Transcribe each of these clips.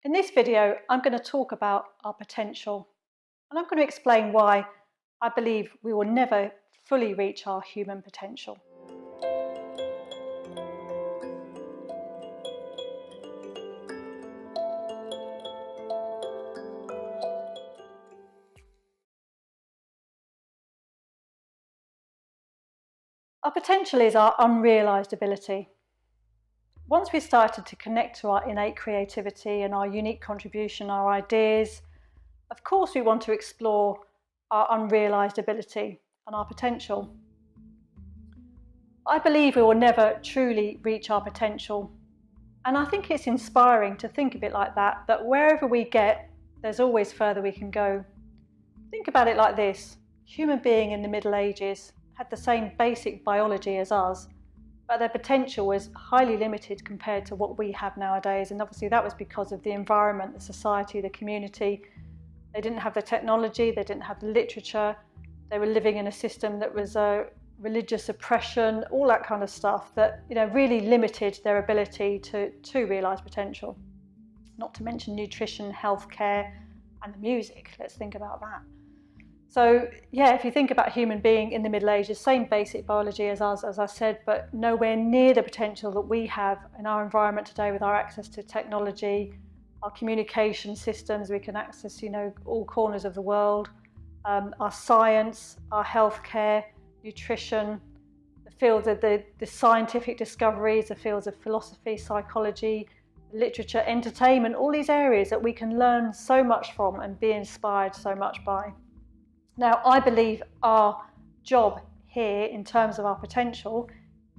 In this video, I'm going to talk about our potential, and I'm going to explain why I believe we will never fully reach our human potential. Our potential is our unrealised ability. Once we started to connect to our innate creativity and our unique contribution, our ideas, of course we want to explore our unrealised ability and our potential. I believe we will never truly reach our potential, and I think it's inspiring to think of it like that wherever we get, there's always further we can go. Think about it like this: human being in the Middle Ages had the same basic biology as us, but their potential was highly limited compared to what we have nowadays, and obviously that was because of the environment, the society, the community. They didn't have the technology, they didn't have the literature, they were living in a system that was religious oppression, all that kind of stuff that really limited their ability to realise potential. Not to mention nutrition, healthcare, and the music. Let's think about that. So yeah, if you think about a human being in the Middle Ages, same basic biology as us, as I said, but nowhere near the potential that we have in our environment today with our access to technology, our communication systems. We can access, all corners of the world, our science, our healthcare, nutrition, the fields of the scientific discoveries, the fields of philosophy, psychology, literature, entertainment, all these areas that we can learn so much from and be inspired so much by. Now, I believe our job here in terms of our potential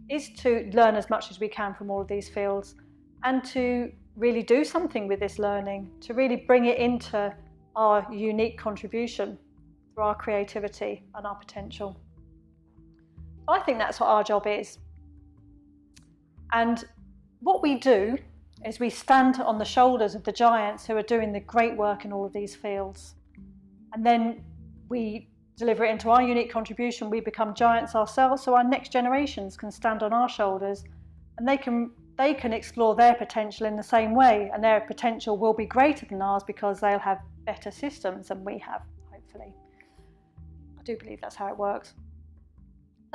is to learn as much as we can from all of these fields and to really do something with this learning, to really bring it into our unique contribution through our creativity and our potential. I think that's what our job is. And what we do is we stand on the shoulders of the giants who are doing the great work in all of these fields. And then we deliver it into our unique contribution. We become giants ourselves, so our next generations can stand on our shoulders and they can explore their potential in the same way, and their potential will be greater than ours because they'll have better systems than we have, hopefully. I do believe that's how it works.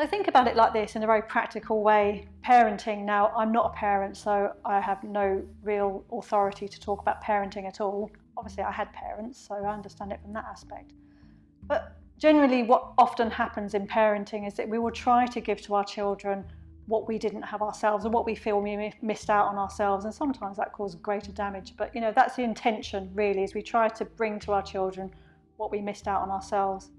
So think about it like this in a very practical way. Parenting. Now, I'm not a parent, so I have no real authority to talk about parenting at all. Obviously, I had parents, so I understand it from that aspect. But generally, what often happens in parenting is that we will try to give to our children what we didn't have ourselves and what we feel we missed out on ourselves, and sometimes that causes greater damage. But that's the intention, really, is we try to bring to our children what we missed out on ourselves.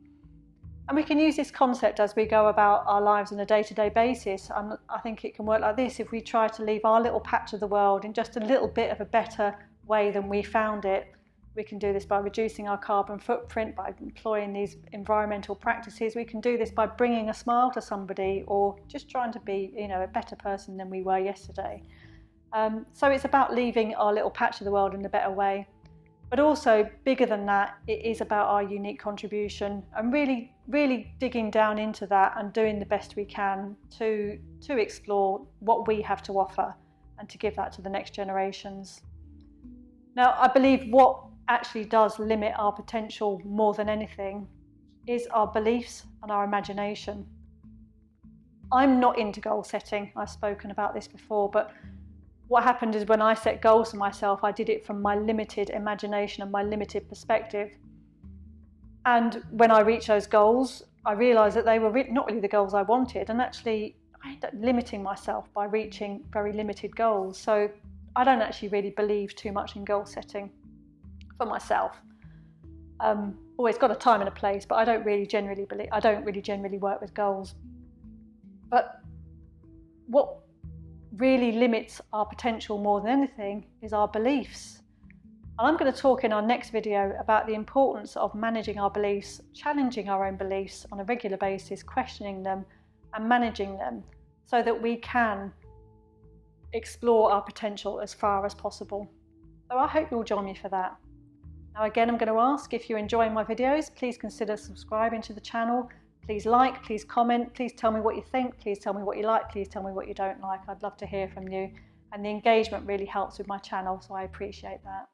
And we can use this concept as we go about our lives on a day-to-day basis. And I think it can work like this: if we try to leave our little patch of the world in just a little bit of a better way than we found it. We can do this by reducing our carbon footprint, by employing these environmental practices. We can do this by bringing a smile to somebody, or just trying to be, a better person than we were yesterday. So it's about leaving our little patch of the world in a better way. But also, bigger than that, it is about our unique contribution and really, really digging down into that and doing the best we can to explore what we have to offer and to give that to the next generations. Now, I believe what actually does limit our potential more than anything is our beliefs and our imagination. I'm not into goal setting. I've spoken about this before, but what happened is when I set goals for myself, I did it from my limited imagination and my limited perspective. And when I reached those goals, I realised that they were not really the goals I wanted, and actually I ended up limiting myself by reaching very limited goals. So I don't actually really believe too much in goal setting for myself. It's got a time and a place, but I don't really generally work with goals. But what really limits our potential more than anything is our beliefs. And I'm going to talk in our next video about the importance of managing our beliefs, challenging our own beliefs on a regular basis, questioning them and managing them so that we can explore our potential as far as possible. So I hope you'll join me for that. Now again, I'm going to ask, if you're enjoying my videos, please consider subscribing to the channel. Please like, please comment, please tell me what you think, please tell me what you like, please tell me what you don't like. I'd love to hear from you, and the engagement really helps with my channel, so I appreciate that.